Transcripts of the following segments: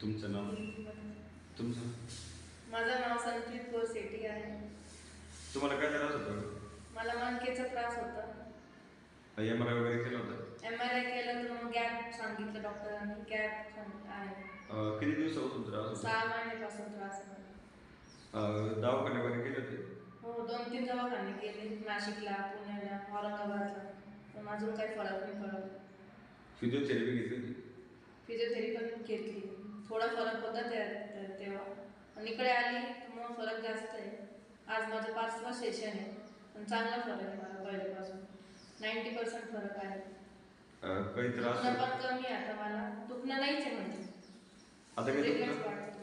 तुमचं नाव? तुमचं? माझं नाव संचित गोसेटी आहे. तुम्हाला काय त्रास होता? मला मणकेचा त्रास होता. MRI वगैरे केलं होतं? MRI केलं तर मग गॅप सांगितलं डॉक्टरांनी. गॅप आहे. किती दिवसापासून त्रास होता? 6 महिन्यापासून त्रास आहे. दवाखाने वगैरे केले होते? हो, 2-3 दवाखाने केले. नाशिकला, पुण्याला, औरंगाबादला. पण अजून काही फरक नाही पडला. फिजिओथेरपी घेतली होती? फिजिओथेरपी पण घेतली. थोडा फरक होता तेव्हा. पण इकडे आली तर मग फरक जास्त आहे. आज माझं 5वं सेशन आहे. पण चांगला फरक आहे मला पहिल्यापासून. 90% फरक आहे. काही त्रास दुखणं पण कमी आहे आता मला. दुखणं नाहीच आहे म्हणजे. आता काही दुखतं?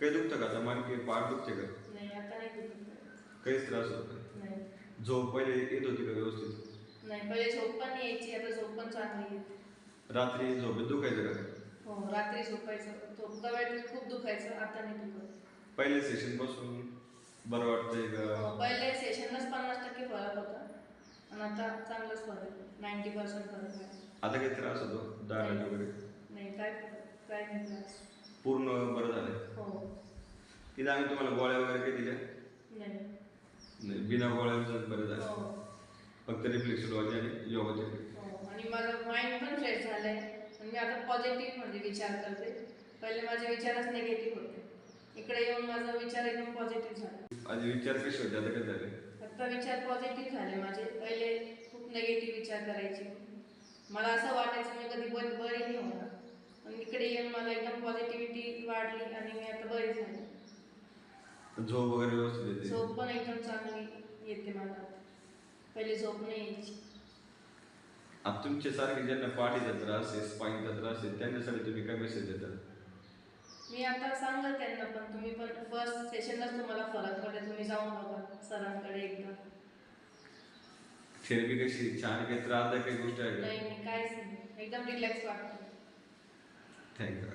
काही दुखतं का आता? मानके पाठ दुखते का? नाही, आता नाही दुखत. काहीच त्रास होत नाही. झोप पहिले येत होती का व्यवस्थित? नाही, पहिले झोप पण यायची, आता झोप पण चांगली येते. रात्री झोपेत दुखायचं का? हो, रात्री झोपायचं. झोपता वेळेस खूप दुखायचं, आता नाही दुखत. पहिल्या सेशन पासून बरं वाटतंय का? पहिले सेशनलाच 50% फरक होता आणि आता चांगलाच फरक आहे. 90% फरक आहे. आता काही त्रास होतो दाढ वगैरे? नाही, काय नाही त्रास. पूर्ण बरं झालंय? हो. तिथे आम्ही तुम्हाला गोळ्या वगैरे काही दिल्या? नाही. बिना गोळ्यांचं बरं झालं? हो. फक्त रिफ्लेक्सॉलॉजी आणि योगा थेरपी? हो, आणि माझं माइंड पण फ्रेश झालंय आणि मी आता पॉझिटिव्ह म्हणजे विचार करते. पहिले माझे विचारच निगेटिव्ह होते. इकडे येऊन माझा विचार एकदम पॉझिटिव्ह झाला. आणि विचार कसे होते, आता काय झाले? आता विचार पॉझिटिव्ह झाले माझे. पहिले खूप निगेटिव्ह विचार करायचे. मला असं वाटायचं मी कधी बरी नाही होणार. पण इकडे येऊन मला एकदम पॉझिटिव्हिटी वाढली आणि मी आता बरी झाली. झोप वगैरे व्यवस्थित येते? झोप पण एकदम चांगली येते मला. पहिले झोप नाही यायची. आता तुमच्या सारखे ज्यांना पाठीचा त्रास आहे, स्पाईनचा त्रास आहे, त्यांच्यासाठी तुम्ही काय मेसेज देता? मी आता सांगेल त्यांना, पण तुम्ही पण फर्स्ट सेशनलाच तुम्हाला फरक पडेल. तुम्ही जाऊन बघा सरांकडे एकदा. थेरपी कशी छान? काही त्रासदायक काही गोष्ट आहे का? नाही, काहीच नाही. एकदम रिलॅक्स वाटतं. थँक्यू.